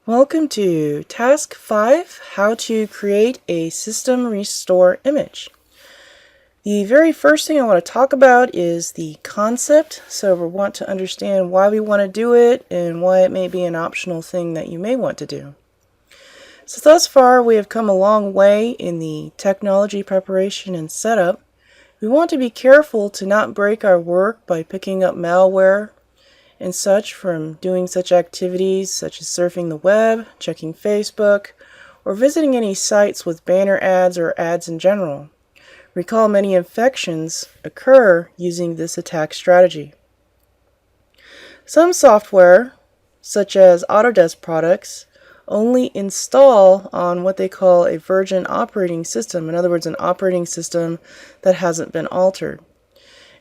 Welcome to Task 5, How to Create a System Restore Image. The very first thing I want to talk about is the concept. So we want to understand why we want to do it and why it may be an optional thing that you may want to do. So thus far we have come a long way in the technology preparation and setup. We want to be careful to not break our work by picking up malware and such from doing such activities such as surfing the web, checking Facebook, or visiting any sites with banner ads or ads in general. Recall many infections occur using this attack strategy. Some software, such as Autodesk products, only install on what they call a virgin operating system, in other words, an operating system that hasn't been altered.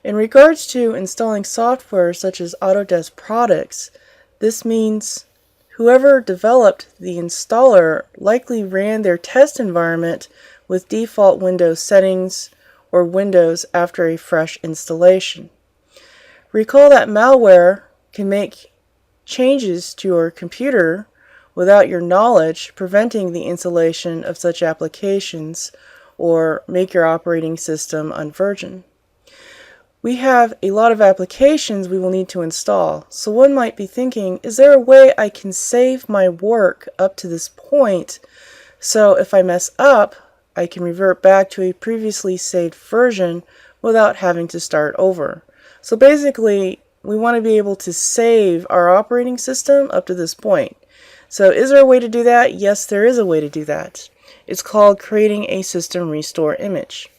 In regards to installing software such as Autodesk products, this means whoever developed the installer likely ran their test environment with default Windows settings or Windows after a fresh installation. Recall that malware can make changes to your computer without your knowledge, preventing the installation of such applications or make your operating system unvirgin. We have a lot of applications we will need to install, so one might be thinking, is there a way I can save my work up to this point so if I mess up, I can revert back to a previously saved version without having to start over? So basically, we want to be able to save our operating system up to this point. So is there a way to do that? Yes, there is a way to do that. It's called creating a system restore image.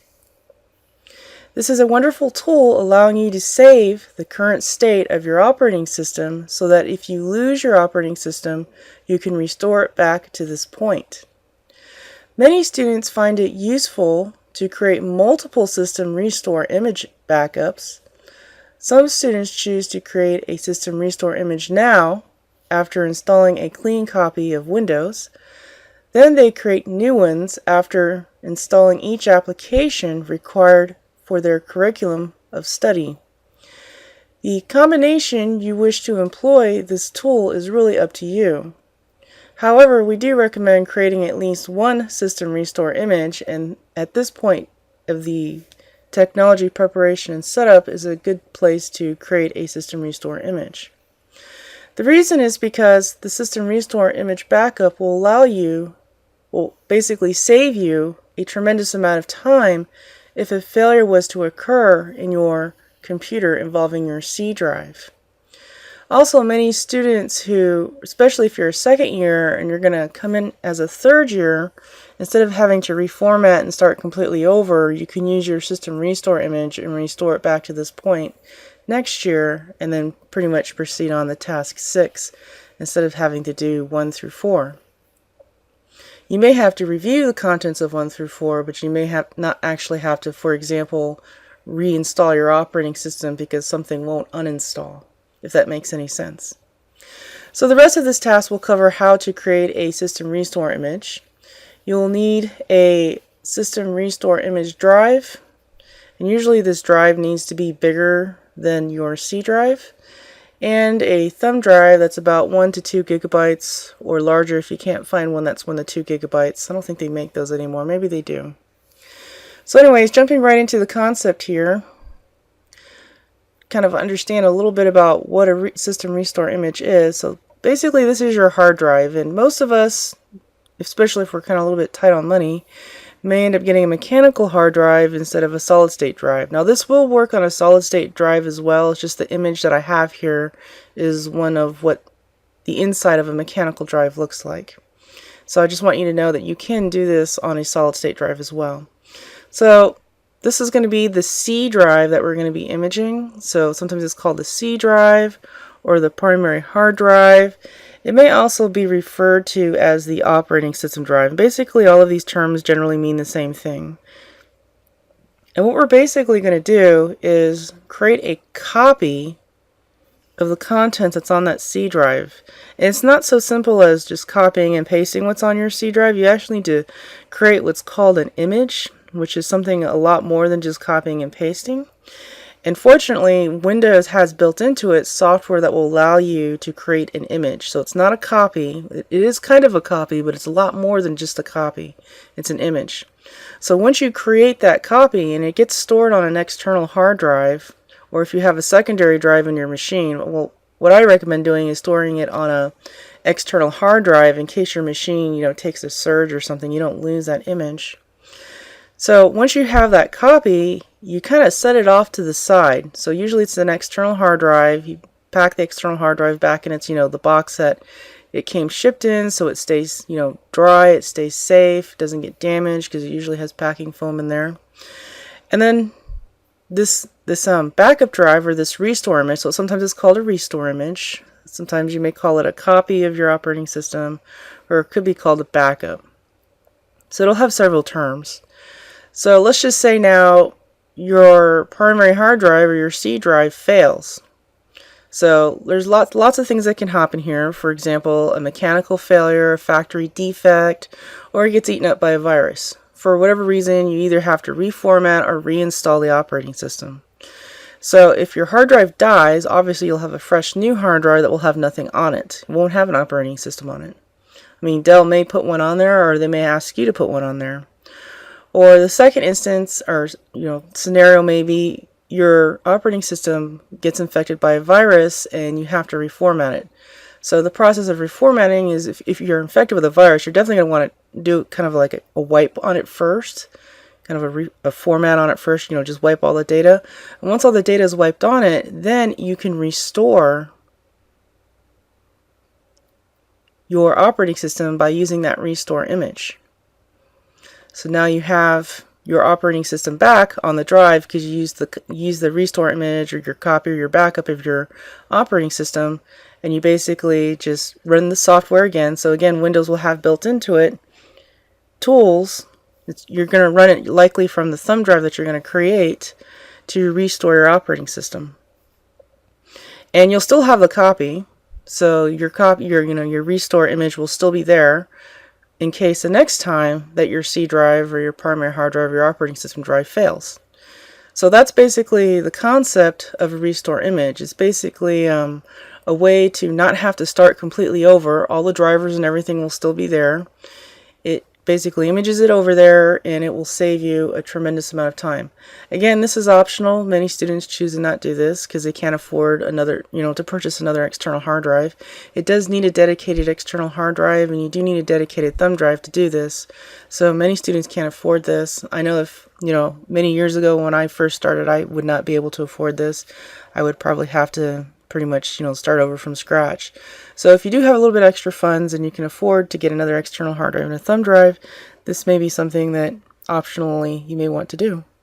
This is a wonderful tool allowing you to save the current state of your operating system so that if you lose your operating system, you can restore it back to this point. Many students find it useful to create multiple system restore image backups. Some students choose to create a system restore image now after installing a clean copy of Windows. Then they create new ones after installing each application required for their curriculum of study. The combination you wish to employ this tool is really up to you. However, we do recommend creating at least one system restore image, and at this point of the technology preparation and setup is a good place to create a system restore image. The reason is because the system restore image backup will basically save you a tremendous amount of time if a failure was to occur in your computer involving your C drive. Also, many students who, especially if you're a second year and you're going to come in as a third year, instead of having to reformat and start completely over, you can use your system restore image and restore it back to this point next year and then pretty much proceed on to task 6 instead of having to do 1 through 4. You may have to review the contents of 1 through 4, but you may not actually have to, for example, reinstall your operating system because something won't uninstall, if that makes any sense. So the rest of this task will cover how to create a system restore image. You will need a system restore image drive, and usually this drive needs to be bigger than your C drive, and a thumb drive that's about 1 to 2 gigabytes or larger if you can't find one that's 1 to 2 gigabytes. I don't think they make those anymore. Maybe they do. So anyways, jumping right into the concept here, kind of understand a little bit about what a system restore image is. So basically this is your hard drive, and most of us, especially if we're kind of a little bit tight on money, may end up getting a mechanical hard drive instead of a solid state drive. Now this will work on a solid state drive as well. It's just the image that I have here is one of what the inside of a mechanical drive looks like. So I just want you to know that you can do this on a solid state drive as well. So this is going to be the C drive that we're going to be imaging. So sometimes it's called the C drive or the primary hard drive. It may also be referred to as the operating system drive. Basically, all of these terms generally mean the same thing. And what we're basically going to do is create a copy of the contents that's on that C drive. And it's not so simple as just copying and pasting what's on your C drive. You actually need to create what's called an image, which is something a lot more than just copying and pasting. And fortunately, Windows has built into it software that will allow you to create an image. So it's not a copy. It is kind of a copy, but it's a lot more than just a copy. It's an image. So once you create that copy and it gets stored on an external hard drive, or if you have a secondary drive in your machine, well, what I recommend doing is storing it on a external hard drive in case your machine, takes a surge or something, you don't lose that image. So once you have that copy, you kind of set it off to the side. So usually it's an external hard drive. You pack the external hard drive back in its, the box that it came shipped in, so it stays, dry, it stays safe, doesn't get damaged because it usually has packing foam in there. And then this backup drive, or this restore image, so sometimes it's called a restore image. Sometimes you may call it a copy of your operating system, or it could be called a backup. So it'll have several terms. So let's just say now your primary hard drive or your C drive fails. So there's lots of things that can happen here. For example, a mechanical failure, a factory defect, or it gets eaten up by a virus. For whatever reason, you either have to reformat or reinstall the operating system. So if your hard drive dies, obviously you'll have a fresh new hard drive that will have nothing on it. It won't have an operating system on it. I mean, Dell may put one on there, or they may ask you to put one on there. Or the second instance, or scenario may be your operating system gets infected by a virus and you have to reformat it. So the process of reformatting is, if you're infected with a virus, you're definitely going to want to do kind of like a wipe on it first, kind of a format on it first, just wipe all the data. And once all the data is wiped on it, then you can restore your operating system by using that restore image. So now you have your operating system back on the drive because you use the restore image or your copy or your backup of your operating system, and you basically just run the software again. So again, Windows will have built into it tools. You're going to run it likely from the thumb drive that you're going to create to restore your operating system. And you'll still have the copy. So your restore image will still be there in case the next time that your C drive or your primary hard drive or your operating system drive fails. So that's basically the concept of a restore image. It's basically a way to not have to start completely over. All the drivers and everything will still be there. It basically images it over there, and it will save you a tremendous amount of time. Again, this is optional. Many students choose to not do this because they can't afford to purchase another external hard drive. It does need a dedicated external hard drive, and you do need a dedicated thumb drive to do this. So many students can't afford this. I know many years ago when I first started, I would not be able to afford this. I would probably have to pretty much start over from scratch. So if you do have a little bit extra funds and you can afford to get another external hard drive and a thumb drive, this may be something that optionally you may want to do.